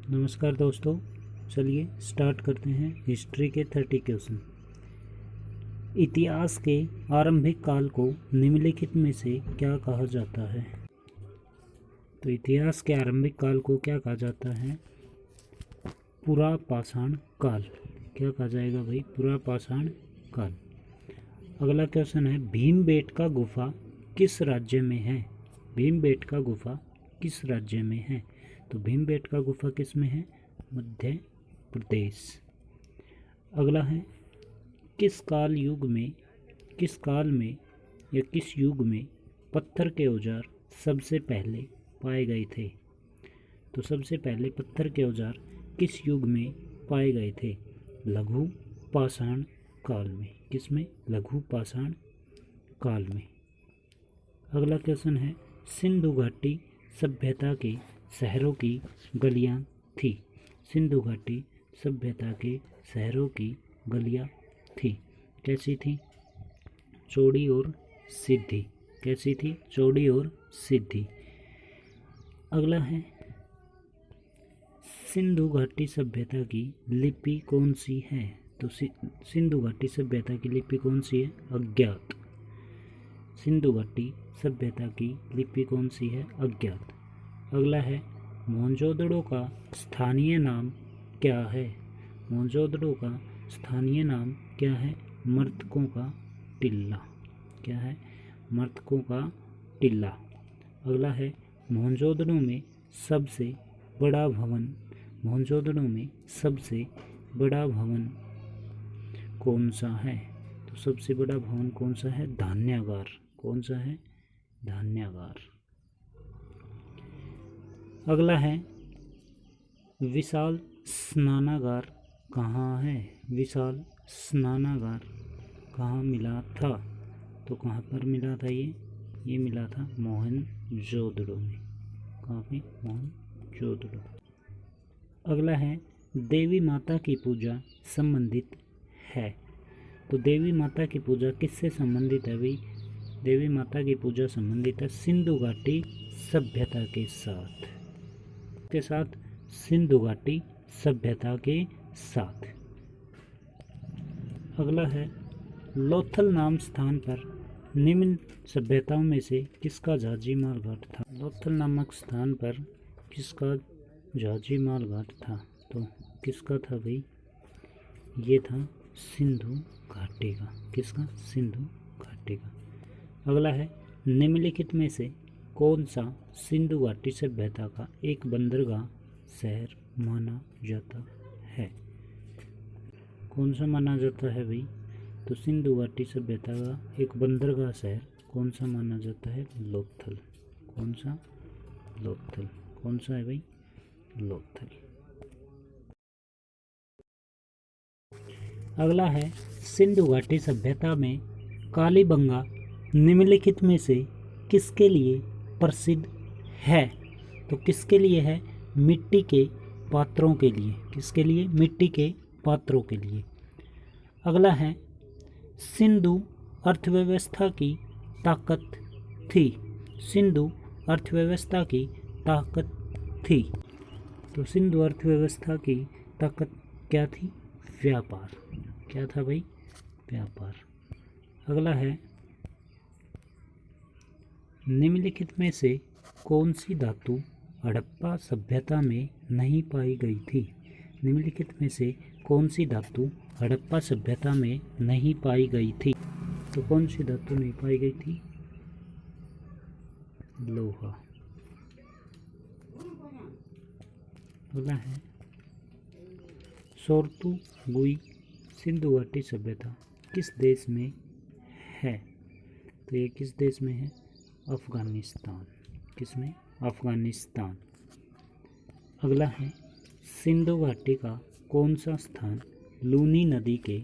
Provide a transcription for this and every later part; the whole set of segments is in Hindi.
नमस्कार दोस्तों, चलिए स्टार्ट करते हैं हिस्ट्री के 30 क्वेश्चन। इतिहास के आरंभिक काल को निम्नलिखित में से क्या कहा जाता है? तो इतिहास के आरंभिक काल को क्या कहा जाता है? पुरापाषाण काल। क्या कहा जाएगा भाई? पुरापाषाण काल। अगला क्वेश्चन है, भीमबेटका गुफा किस राज्य में है? भीमबेटका गुफा किस राज्य में है? तो भीमबेटका गुफा किस में है? मध्य प्रदेश। अगला है, किस काल में या किस युग में पत्थर के औजार सबसे पहले पाए गए थे? तो सबसे पहले पत्थर के औजार किस युग में पाए गए थे? लघु पाषाण काल में। किसमें? लघु पाषाण काल में। अगला क्वेश्चन है, सिंधु घाटी सभ्यता के शहरों की गलियां थी। सिंधु घाटी सभ्यता के शहरों की गलियां थी। कैसी थी? चौड़ी और सीधी। कैसी थी? चौड़ी और सीधी। अगला है, सिंधु घाटी सभ्यता की लिपि कौन सी है? तो सिंधु घाटी सभ्यता की लिपि कौन सी है? अज्ञात। सिंधु घाटी सभ्यता की लिपि कौन सी है? अज्ञात। अगला है, मोहनजोदड़ो का स्थानीय नाम क्या है? मोहनजोदड़ो का स्थानीय नाम क्या है? मर्तकों का टिल्ला। क्या है? मर्तकों का टिल्ला। अगला है, मोहनजोदड़ो में सबसे बड़ा भवन कौन सा है? तो सबसे बड़ा भवन कौन सा है? धान्यागार। कौन सा है? धान्यागार। अगला है, विशाल स्नानागार कहाँ है? विशाल स्नानागार कहाँ मिला था? तो कहाँ पर मिला था ये मिला था मोहनजोदड़ो में। कहाँ पे? मोहनजोदड़ो। अगला है, देवी माता की पूजा संबंधित है। तो देवी माता की पूजा किससे संबंधित है भाई? देवी माता की पूजा संबंधित है सिंधु घाटी सभ्यता के साथ। सिंधु घाटी सभ्यता के साथ। अगला है, लोथल नाम स्थान पर निम्न सभ्यताओं में से किसका जाजीमाल घाट था? लोथल नामक स्थान पर किसका जाजीमाल घाट था? तो किसका था भाई? ये था सिंधु घाटी का। किसका? सिंधु घाटी का। अगला है, निम्नलिखित में से कौन सा सिंधु घाटी सभ्यता का एक बंदरगाह शहर माना जाता है? कौन सा माना जाता है भाई? तो सिंधु घाटी सभ्यता का एक बंदरगाह शहर कौन सा माना जाता है? लोथल। कौन सा? लोथल। कौन सा है भाई? लोथल। अगला है, सिंधु घाटी सभ्यता में कालीबंगा निम्नलिखित में से किसके लिए प्रसिद्ध है? तो किसके लिए है? मिट्टी के पात्रों के लिए। किसके लिए? मिट्टी के पात्रों के लिए। अगला है, सिंधु अर्थव्यवस्था की ताकत थी। सिंधु अर्थव्यवस्था की ताकत थी। तो सिंधु अर्थव्यवस्था की ताकत क्या थी? व्यापार। क्या था भाई? व्यापार। अगला है, निम्नलिखित में से कौन सी धातु हड़प्पा सभ्यता में नहीं पाई गई थी? निम्नलिखित में से कौन सी धातु हड़प्पा सभ्यता में नहीं पाई गई थी? तो कौन सी धातु नहीं पाई गई थी? लोहा। अगला है, सोरतुगुई सिंधु घाटी सभ्यता किस देश में है? तो ये किस देश में है? अफगानिस्तान। किसमें? अफगानिस्तान। अगला है, सिंधु घाटी का कौन सा स्थान लूनी नदी के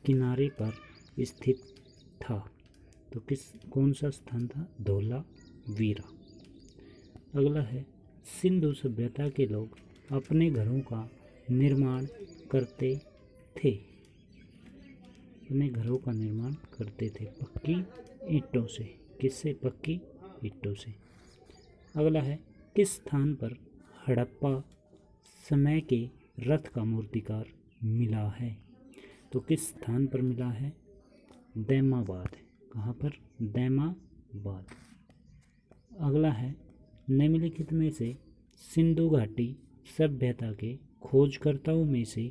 किनारे पर स्थित था? तो कौन सा स्थान था? धोलावीरा। अगला है, सिंधु सभ्यता के लोग अपने घरों का निर्माण करते थे। अपने घरों का निर्माण करते थे पक्की ईंटों से। किससे? पक्की ईंटों से। अगला है, किस स्थान पर हड़प्पा समय के रथ का मूर्तिकार मिला है? तो किस स्थान पर मिला है? दैमाबाद। कहाँ पर? दैमाबाद। अगला है, निम्नलिखित में से सिंधु घाटी सभ्यता के खोजकर्ताओं में से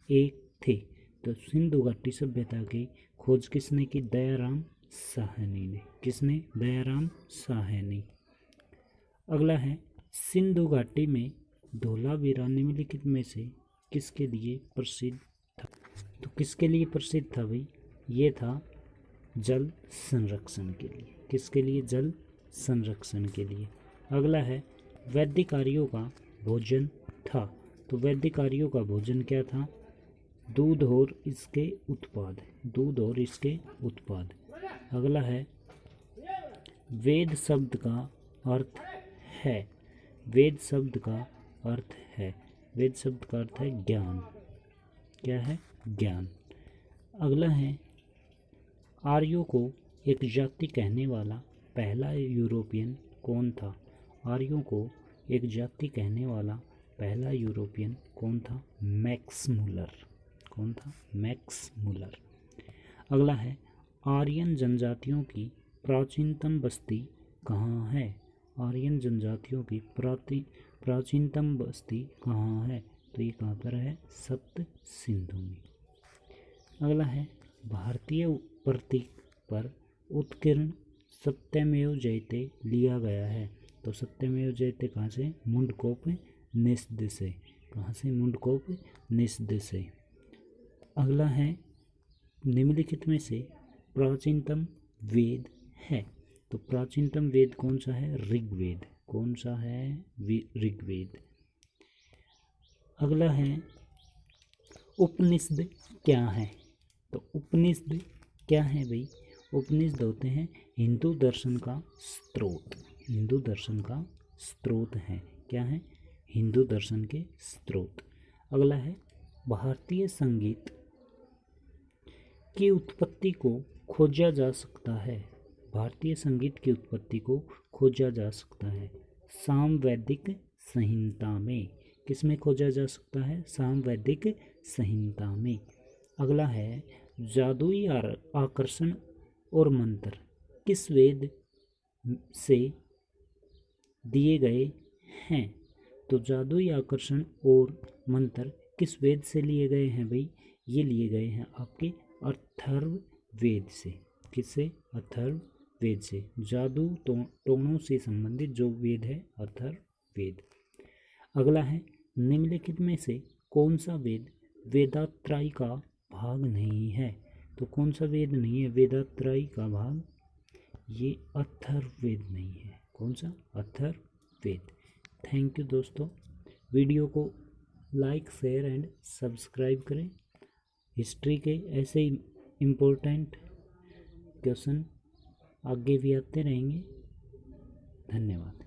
एक थे। तो सिंधु घाटी सभ्यता की खोज किसने की? दयाराम साहनी ने। किसने? दयाराम साहनी। अगला है, सिंधु घाटी में धोलावीरा निम्नलिखित में से किसके लिए प्रसिद्ध था? तो किसके लिए प्रसिद्ध था भाई? ये था जल संरक्षण के लिए। किसके लिए? जल संरक्षण के लिए। अगला है, वैदिक आर्यों का भोजन था। तो वैदिक आर्यों का भोजन क्या था? दूध और इसके उत्पाद। दूध और इसके उत्पाद। अगला है, वेद शब्द का अर्थ है। वेद शब्द का अर्थ है। वेद शब्द का अर्थ है ज्ञान। क्या है? ज्ञान। अगला है, आर्यों को एक जाति कहने वाला पहला यूरोपियन कौन था? आर्यों को एक जाति कहने वाला पहला यूरोपियन कौन था? Max Muller. कौन था? Max Muller. अगला है, आर्यन जनजातियों की प्राचीनतम बस्ती कहाँ है? आर्यन जनजातियों की प्राचीनतम बस्ती कहाँ है? तो ये कहाँ पर है? सप्त सिंधु में। अगला है, भारतीय प्रतीक पर उत्कीर्ण सत्यमेव जयते लिया गया है। तो सत्यमेव जयते कहाँ से? मुंडकोप निषद से। कहाँ से? मुंडकोप निषद से। अगला है, निम्नलिखित में से प्राचीनतम वेद है। तो प्राचीनतम वेद कौन सा है? ऋग्वेद। कौन सा है? ऋग्वेद। अगला है, उपनिषद क्या है? तो उपनिषद क्या है भाई? उपनिषद होते हैं हिंदू दर्शन का स्रोत। हिंदू दर्शन का स्रोत है। क्या है? हिंदू दर्शन के स्रोत। अगला है, भारतीय संगीत की उत्पत्ति को खोजा जा सकता है। भारतीय संगीत की उत्पत्ति को खोजा जा सकता है सामवेदिक संहिता में। किसमें खोजा जा सकता है? सामवेदिक संहिता में। अगला है, जादुई आकर्षण और मंत्र किस वेद से दिए गए हैं? तो जादुई आकर्षण और मंत्र किस वेद से लिए गए हैं भाई? ये लिए गए हैं आपके अथर्ववेद से। किससे? अथर्ववेद से। जादू टोनों से संबंधित जो वेद है, अथर्ववेद। अगला है, निम्नलिखित में से कौन सा वेद वेदात्रयी का भाग नहीं है? तो कौन सा वेद नहीं है वेदात्रयी का भाग? ये अथर्ववेद नहीं है। कौन सा? अथर्ववेद। थैंक यू दोस्तों। वीडियो को लाइक, शेयर एंड सब्सक्राइब करें। हिस्ट्री के ऐसे ही इम्पोर्टेंट क्वेश्चन आगे भी आते रहेंगे। धन्यवाद।